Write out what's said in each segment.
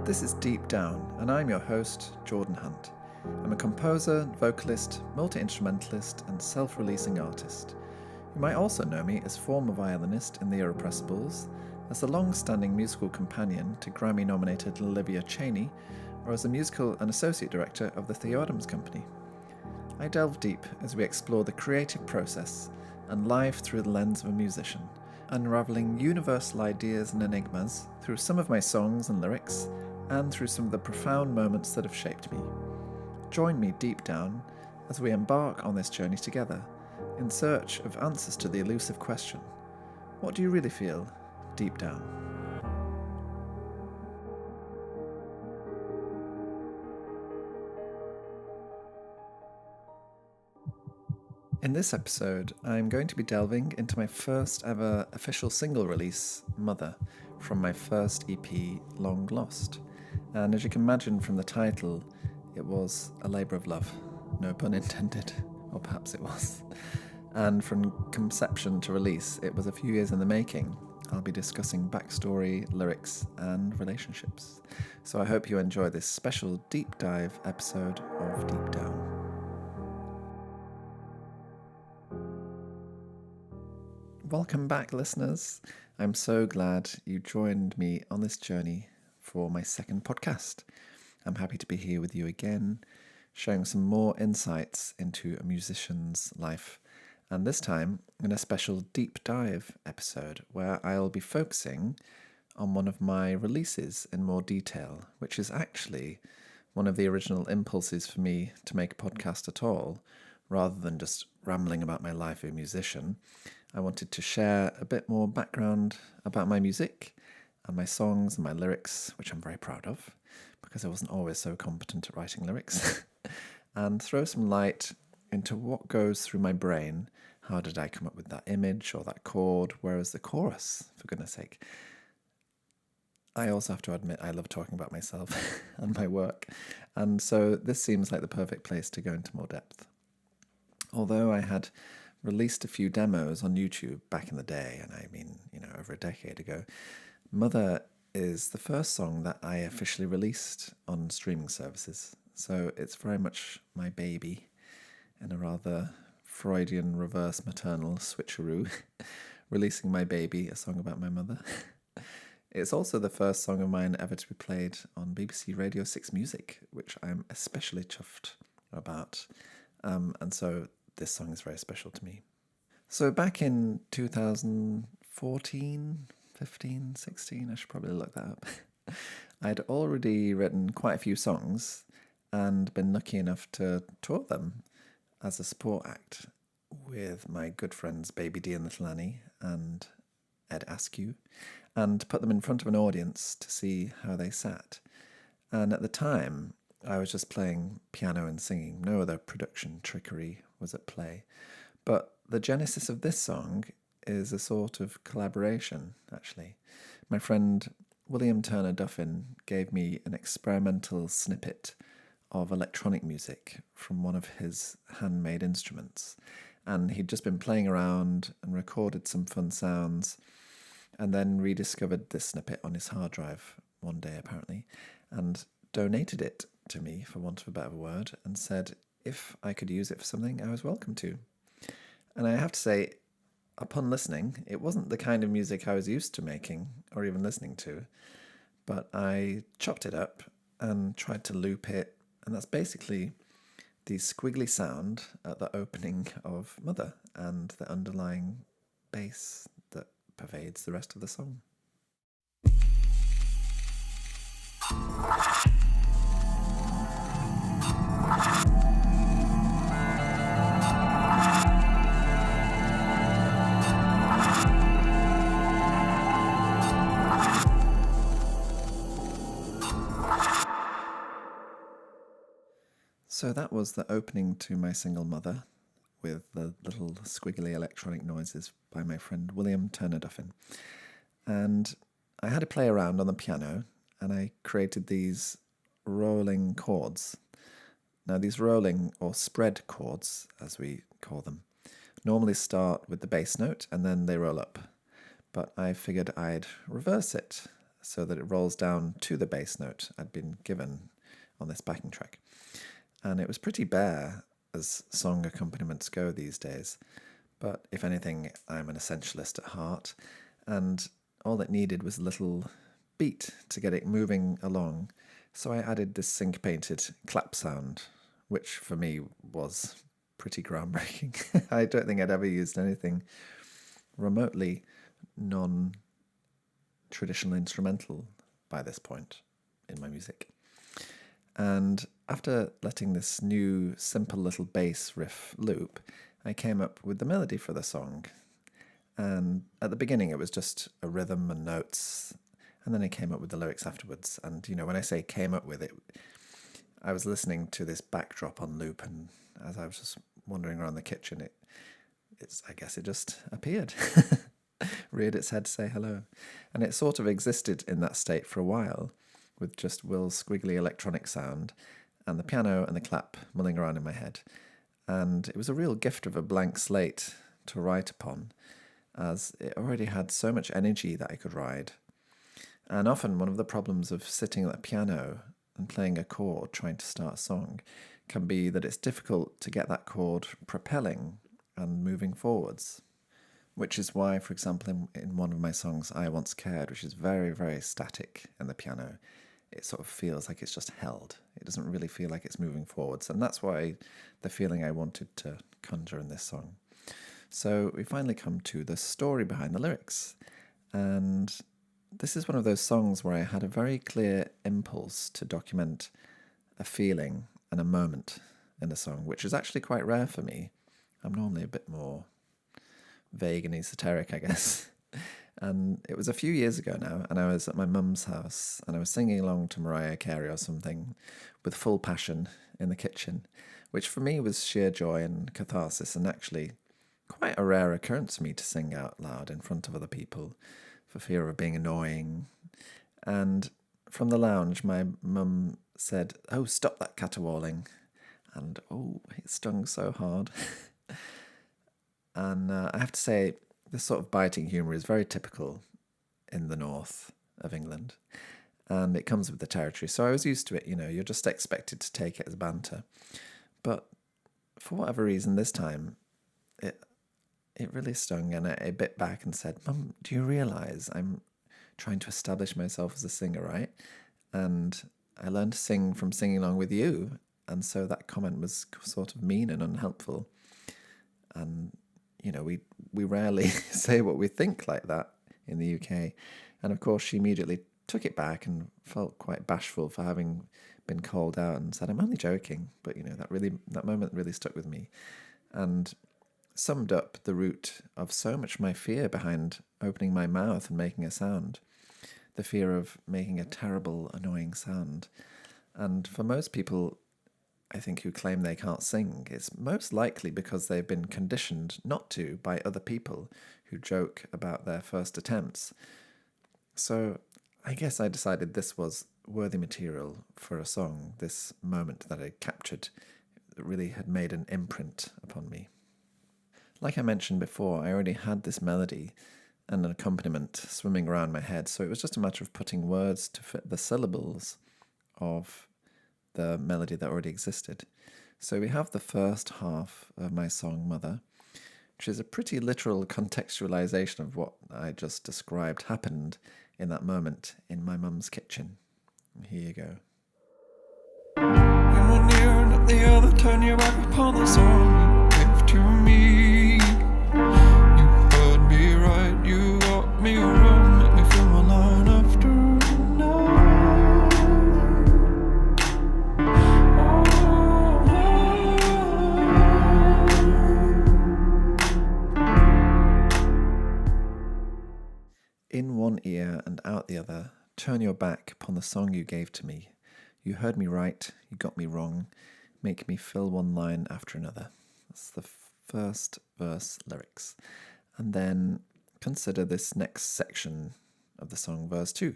This is Deep Down, and I'm your host, Jordan Hunt. I'm a composer, vocalist, multi-instrumentalist, and self-releasing artist. You might also know me as former violinist in The Irrepressibles, as the long-standing musical companion to Grammy-nominated Olivia Chaney, or as a musical and associate director of the Theo Adams Company. I delve deep as we explore the creative process and life through the lens of a musician, unraveling universal ideas and enigmas through some of my songs and lyrics, and through some of the profound moments that have shaped me. Join me deep down as we embark on this journey together, in search of answers to the elusive question, what do you really feel deep down? In this episode, I'm going to be delving into my first ever official single release, Mother, from my first EP, Long Lost. And as you can imagine from the title, it was a labour of love. No pun intended, or perhaps it was. And from conception to release, it was a few years in the making. I'll be discussing backstory, lyrics, and relationships. So I hope you enjoy this special deep dive episode of Deep Down. Welcome back, listeners. I'm so glad you joined me on this journey for my second podcast. I'm happy to be here with you again, sharing some more insights into a musician's life, and this time in a special deep dive episode where I'll be focusing on one of my releases in more detail, which is actually one of the original impulses for me to make a podcast at all, rather than just rambling about my life as a musician. I wanted to share a bit more background about my music and my songs and my lyrics, which I'm very proud of, because I wasn't always so competent at writing lyrics, and throw some light into what goes through my brain. How did I come up with that image or that chord? Where is the chorus, for goodness sake? I also have to admit I love talking about myself and my work, and so this seems like the perfect place to go into more depth. Although I had released a few demos on YouTube back in the day, and I mean, over a decade ago, Mother is the first song that I officially released on streaming services. So it's very much my baby in a rather Freudian reverse maternal switcheroo, releasing my baby, a song about my mother. It's also the first song of mine ever to be played on BBC Radio 6 Music, which I'm especially chuffed about. And so this song is very special to me. So back in 2014, 15, 16, I should probably look that up. I'd already written quite a few songs and been lucky enough to tour them as a support act with my good friends Baby D and Little Annie and Ed Askew, and put them in front of an audience to see how they sat. And at the time, I was just playing piano and singing. No other production trickery was at play. But the genesis of this song is a sort of collaboration, actually. My friend William Turner Duffin gave me an experimental snippet of electronic music from one of his handmade instruments. And he'd just been playing around and recorded some fun sounds, and then rediscovered this snippet on his hard drive one day, apparently, and donated it to me, for want of a better word, and said if I could use it for something, I was welcome to. And I have to say, upon listening, it wasn't the kind of music I was used to making or even listening to, but I chopped it up and tried to loop it, and that's basically the squiggly sound at the opening of Mother and the underlying bass that pervades the rest of the song. So that was the opening to my single Mother, with the little squiggly electronic noises by my friend William Turner Duffin. And I had to play around on the piano, and I created these rolling chords. Now, these rolling or spread chords, as we call them, normally start with the bass note and then they roll up. But I figured I'd reverse it so that it rolls down to the bass note I'd been given on this backing track. And it was pretty bare as song accompaniments go these days. But if anything, I'm an essentialist at heart, and all it needed was a little beat to get it moving along. So I added this syncopated clap sound, which for me was pretty groundbreaking. I don't think I'd ever used anything remotely non-traditional instrumental by this point in my music. And after letting this new simple little bass riff loop, I came up with the melody for the song. And at the beginning it was just a rhythm and notes, and then I came up with the lyrics afterwards. And, when I say came up with it, I was listening to this backdrop on loop, and as I was just wandering around the kitchen, I guess it just appeared. Reared its head to say hello. And it sort of existed in that state for a while, with just Will's squiggly electronic sound and the piano and the clap mulling around in my head. And it was a real gift of a blank slate to write upon, as it already had so much energy that I could ride. And often one of the problems of sitting at the piano and playing a chord trying to start a song can be that it's difficult to get that chord propelling and moving forwards. Which is why, for example, in one of my songs, I Once Cared, which is very, very static in the piano, it sort of feels like it's just held. It doesn't really feel like it's moving forwards. And that's why the feeling I wanted to conjure in this song. So we finally come to the story behind the lyrics. And this is one of those songs where I had a very clear impulse to document a feeling and a moment in a song, which is actually quite rare for me. I'm normally a bit more vague and esoteric, I guess. And it was a few years ago now, and I was at my mum's house, and I was singing along to Mariah Carey or something with full passion in the kitchen, which for me was sheer joy and catharsis, and actually quite a rare occurrence for me to sing out loud in front of other people for fear of being annoying. And from the lounge, my mum said, "Oh, stop that caterwauling." And it stung so hard. And I have to say, this sort of biting humour is very typical in the north of England. And it comes with the territory. So I was used to it, you're just expected to take it as banter. But for whatever reason, this time, it really stung, and I bit back and said, "Mum, do you realise I'm trying to establish myself as a singer, right? And I learned to sing from singing along with you." And so that comment was sort of mean and unhelpful. And we rarely say what we think like that in the UK. And of course, she immediately took it back and felt quite bashful for having been called out and said, "I'm only joking." But, that moment really stuck with me and summed up the root of so much of my fear behind opening my mouth and making a sound. The fear of making a terrible, annoying sound. And for most people, I think, who claim they can't sing, it's most likely because they've been conditioned not to by other people who joke about their first attempts. So I guess I decided this was worthy material for a song, this moment that I captured that really had made an imprint upon me. Like I mentioned before, I already had this melody and an accompaniment swimming around my head, so it was just a matter of putting words to fit the syllables of the melody that already existed. So we have the first half of my song, Mother, which is a pretty literal contextualization of what I just described happened in that moment in my mum's kitchen. Here you go. In one ear, not the other, turn your back upon the song you gave to me. You heard me right, you got me wrong, make me feel my line after night. In one ear and out the other, turn your back upon the song you gave to me. You heard me right, you got me wrong, make me fill one line after another. That's the first verse lyrics. And then consider this next section of the song, verse 2.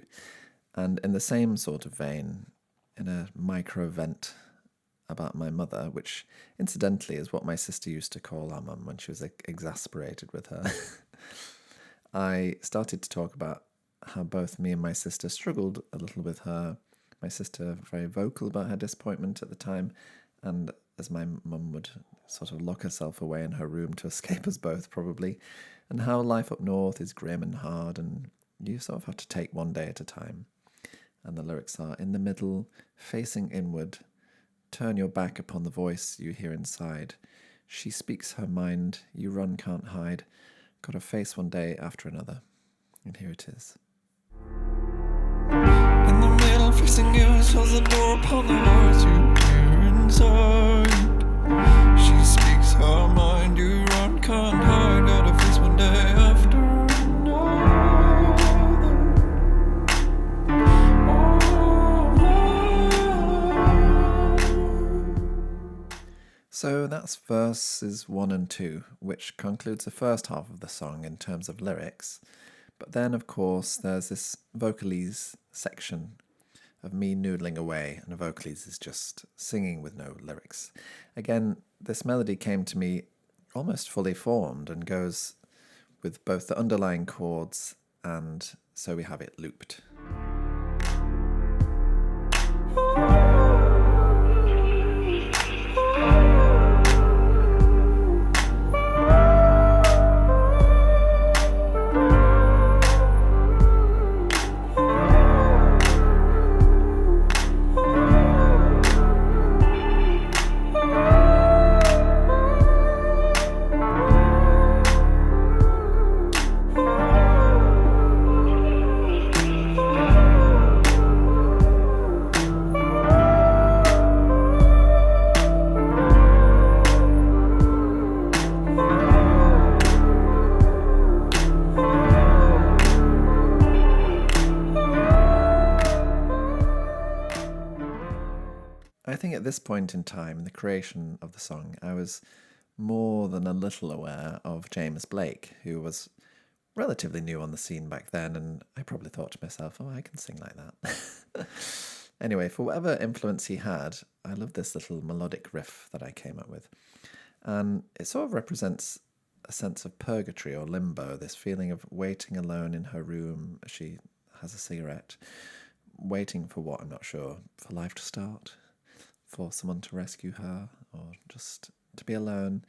And in the same sort of vein, in a micro vent about my mother, which incidentally is what my sister used to call our mum when she was exasperated with her, I started to talk about how both me and my sister struggled a little with her. My sister very vocal about her disappointment at the time, and as my mum would sort of lock herself away in her room to escape us both, probably, and how life up north is grim and hard, and you sort of have to take one day at a time. And the lyrics are, in the middle, facing inward, turn your back upon the voice you hear inside. She speaks her mind, you run, can't hide. Got to face one day after another. And here it is. In the middle, facing you, close the door upon the words you hear inside. She speaks her mind, you run, can't hide. Gotta face one day after another. So that's verses 1 and 2, which concludes the first half of the song in terms of lyrics. But then, of course, there's this vocalese section of me noodling away, and a vocalese is just singing with no lyrics. Again, this melody came to me almost fully formed and goes with both the underlying chords, and so we have it looped. I think at this point in time, in the creation of the song, I was more than a little aware of James Blake, who was relatively new on the scene back then, and I probably thought to myself, oh, I can sing like that. Anyway, for whatever influence he had, I love this little melodic riff that I came up with. And it sort of represents a sense of purgatory or limbo, this feeling of waiting alone in her room as she has a cigarette, waiting for what, I'm not sure, for life to start, for someone to rescue her, or just to be alone.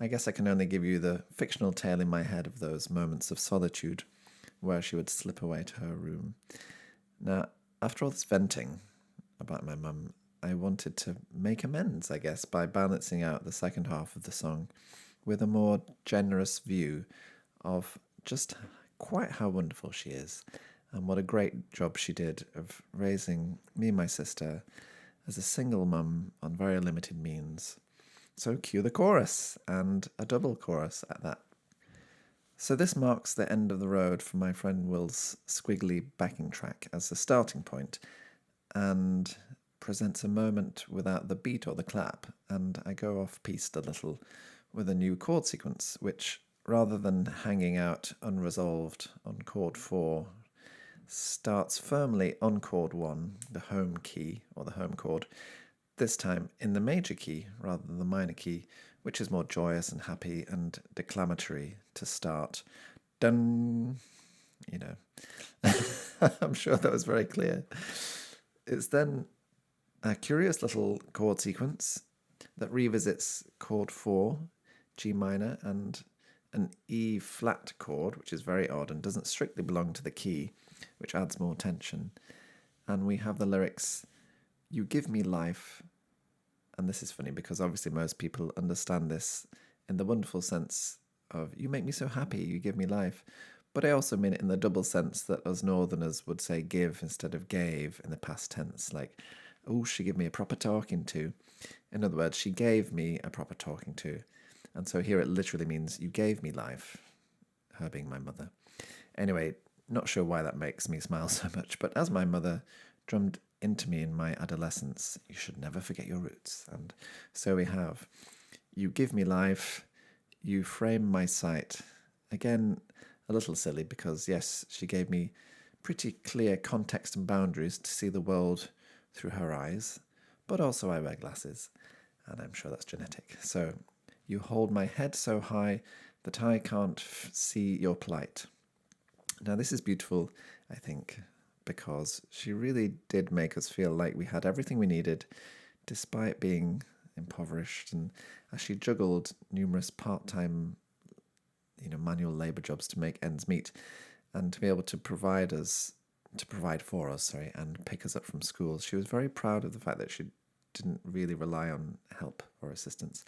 I guess I can only give you the fictional tale in my head of those moments of solitude where she would slip away to her room. Now, after all this venting about my mum, I wanted to make amends, I guess, by balancing out the second half of the song with a more generous view of just quite how wonderful she is and what a great job she did of raising me and my sister as a single mum on very limited means. So cue the chorus, and a double chorus at that. So this marks the end of the road for my friend Will's squiggly backing track as the starting point, and presents a moment without the beat or the clap, and I go off-piste a little with a new chord sequence, which, rather than hanging out unresolved on chord 4, starts firmly on chord 1, the home key, or the home chord, this time in the major key rather than the minor key, which is more joyous and happy and declamatory to start. Dun, you know. I'm sure that was very clear. It's then a curious little chord sequence that revisits chord 4, G minor, and an E flat chord, which is very odd and doesn't strictly belong to the key, which adds more tension. And we have the lyrics, you give me life, and this is funny because obviously most people understand this in the wonderful sense of, you make me so happy, you give me life. But I also mean it in the double sense that us northerners would say give instead of gave in the past tense, like, oh, she gave me a proper talking to. In other words, she gave me a proper talking to. And so here it literally means you gave me life, her being my mother. Anyway, not sure why that makes me smile so much, but as my mother drummed into me in my adolescence, you should never forget your roots. And so we have, you give me life, you frame my sight. Again, a little silly because, yes, she gave me pretty clear context and boundaries to see the world through her eyes, but also I wear glasses, and I'm sure that's genetic. So, you hold my head so high that I can't see your plight. Now, this is beautiful, I think, because she really did make us feel like we had everything we needed, despite being impoverished, and as she juggled numerous part-time, manual labor jobs to make ends meet, and to be able to provide for us, and pick us up from school. She was very proud of the fact that she didn't really rely on help or assistance,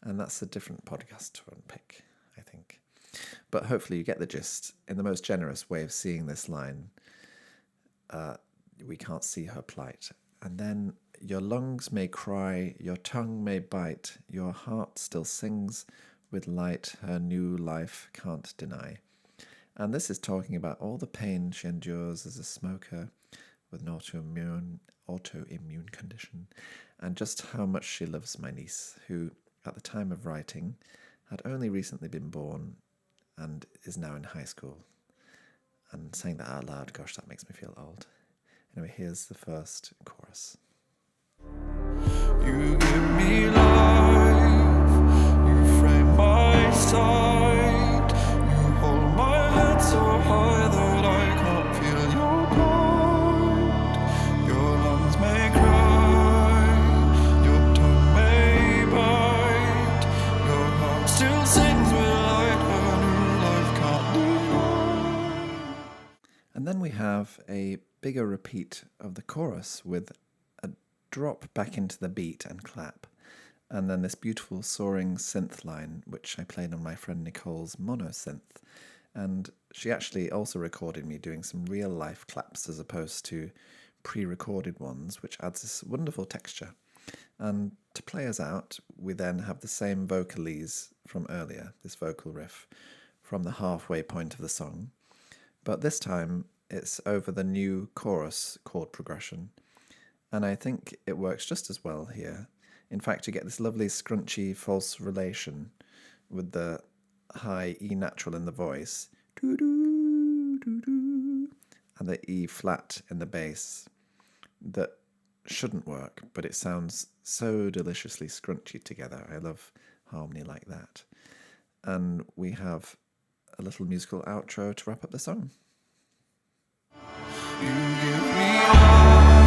and that's a different podcast to unpick, I think. But hopefully you get the gist. In the most generous way of seeing this line, we can't see her plight. And then, your lungs may cry, your tongue may bite, your heart still sings with light her new life can't deny. And this is talking about all the pain she endures as a smoker with an autoimmune condition, and just how much she loves my niece, who, at the time of writing, had only recently been born and is now in high school. And saying that out loud, gosh, that makes me feel old. Anyway, here's the first chorus. You give me life, you frame my sight, you hold my head so high that I can't feel your bite. Your lungs may cry, your tongue may bite, your heart still sings with light, her new life can't deny. And then we have a bigger repeat of the chorus with a drop back into the beat and clap. And then this beautiful soaring synth line, which I played on my friend Nicole's mono synth. And she actually also recorded me doing some real life claps as opposed to pre-recorded ones, which adds this wonderful texture. And to play us out, we then have the same vocalese from earlier, this vocal riff, from the halfway point of the song. But this time, it's over the new chorus chord progression. And I think it works just as well here. In fact, you get this lovely scrunchy false relation with the high E natural in the voice, doo-doo, doo-doo, and the E flat in the bass that shouldn't work, but it sounds so deliciously scrunchy together. I love harmony like that. And we have a little musical outro to wrap up the song. You give me life,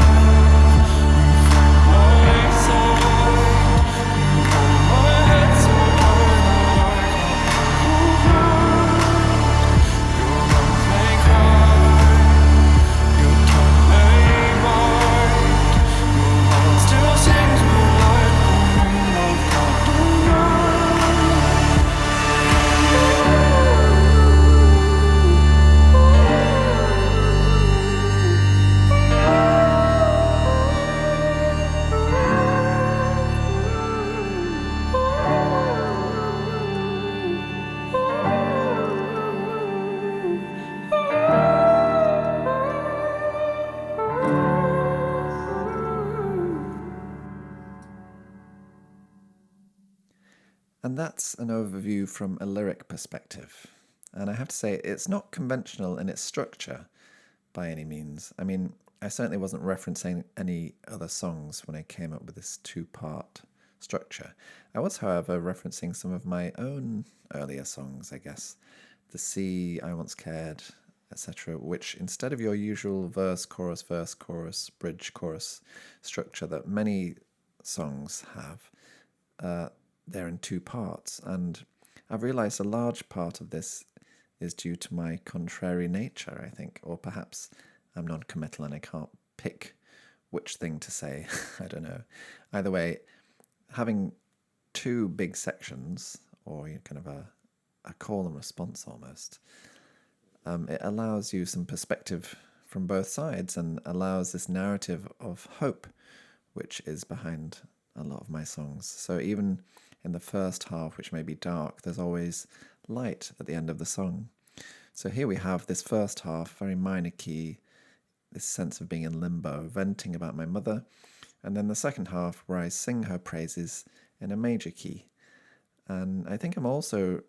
my side, you hold my head so high that I can't feel your lungs may cry, your tongue may bite, your heart still sings with light, her new love can't deny. And that's an overview from a lyric perspective. And I have to say, it's not conventional in its structure by any means. I mean, I certainly wasn't referencing any other songs when I came up with this two-part structure. I was, however, referencing some of my own earlier songs, I guess. The Sea, I Once Cared, etc., which instead of your usual verse, chorus, bridge, chorus structure that many songs have, they're in two parts. And I've realized a large part of this is due to my contrary nature, I think, or perhaps I'm non-committal and I can't pick which thing to say. I don't know. Either way, having two big sections, or kind of a call and response almost, it allows you some perspective from both sides and allows this narrative of hope, which is behind a lot of my songs. So even in the first half, which may be dark, there's always light at the end of the song. So here we have this first half, very minor key, this sense of being in limbo, venting about my mother, and then the second half where I sing her praises in a major key. And I think I'm also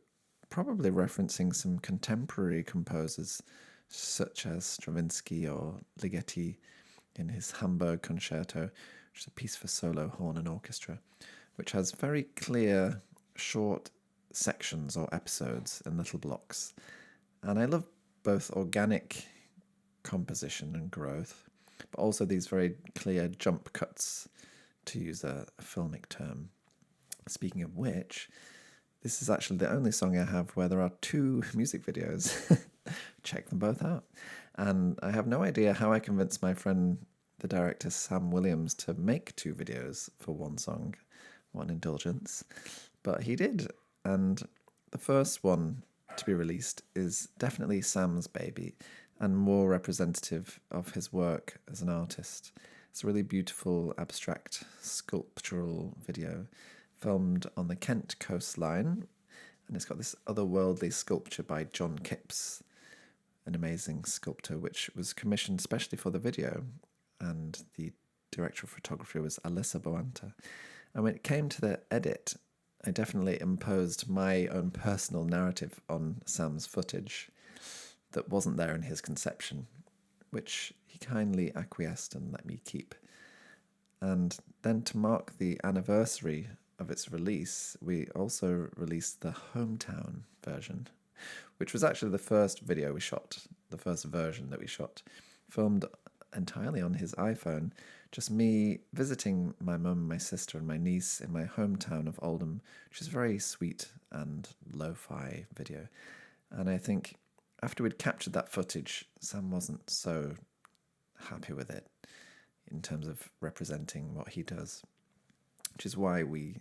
probably referencing some contemporary composers such as Stravinsky or Ligeti in his Hamburg Concerto, which is a piece for solo, horn and orchestra, which has very clear, short sections or episodes in little blocks. And I love both organic composition and growth, but also these very clear jump cuts, to use a filmic term. Speaking of which, this is actually the only song I have where there are 2 music videos. Check them both out. And I have no idea how I convinced my friend, the director Sam Williams, to make 2 videos for one song, one indulgence. But he did. And the first one to be released is definitely Sam's baby and more representative of his work as an artist. It's a really beautiful, abstract, sculptural video filmed on the Kent coastline, and it's got this otherworldly sculpture by John Kipps, an amazing sculptor, which was commissioned specially for the video, and the director of photography was Alyssa Boanta. And when it came to the edit, I definitely imposed my own personal narrative on Sam's footage that wasn't there in his conception, which he kindly acquiesced and let me keep. And then to mark the anniversary of its release, we also released the Hometown version, which was actually the first video we shot, the first version that we shot, filmed entirely on his iPhone, just me visiting my mum, my sister and my niece in my hometown of Oldham, which is a very sweet and lo-fi video. And I think after we'd captured that footage, Sam wasn't so happy with it in terms of representing what he does, which is why we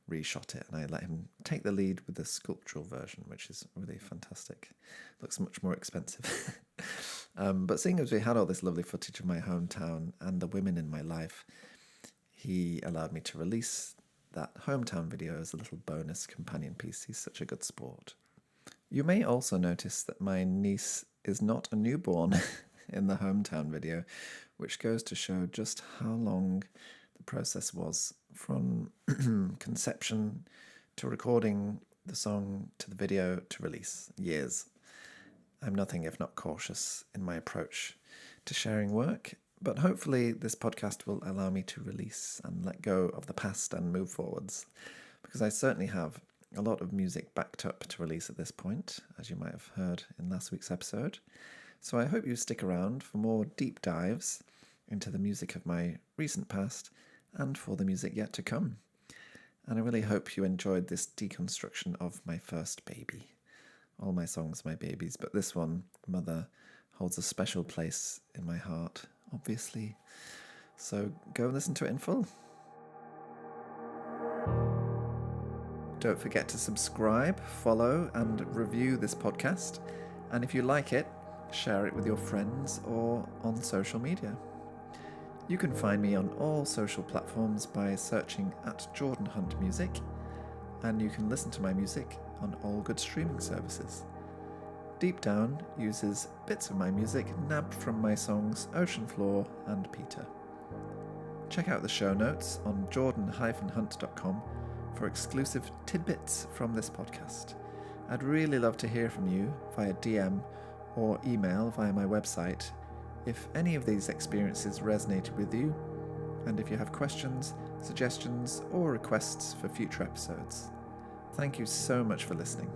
reshot it, and I let him take the lead with the sculptural version, which is really fantastic. Looks much more expensive. But seeing as we had all this lovely footage of my hometown and the women in my life, he allowed me to release that hometown video as a little bonus companion piece. He's such a good sport. You may also notice that my niece is not a newborn in the hometown video, which goes to show just how long the process was from conception to recording the song to the video to release. Years. I'm nothing if not cautious in my approach to sharing work, but hopefully this podcast will allow me to release and let go of the past and move forwards, because I certainly have a lot of music backed up to release at this point, as you might have heard in last week's episode. So I hope you stick around for more deep dives into the music of my recent past and for the music yet to come. And I really hope you enjoyed this deconstruction of my first baby. All my songs are my babies, but this one, Mother, holds a special place in my heart, obviously. So go listen to it in full. Don't forget to subscribe, follow, and review this podcast. And if you like it, share it with your friends or on social media. You can find me on all social platforms by searching at Jordan Hunt Music, and you can listen to my music on all good streaming services. Deep Down uses bits of my music nabbed from my songs Ocean Floor and Peter. Check out the show notes on jordan-hunt.com for exclusive tidbits from this podcast. I'd really love to hear from you via DM or email via my website if any of these experiences resonated with you, and if you have questions, suggestions, or requests for future episodes. Thank you so much for listening.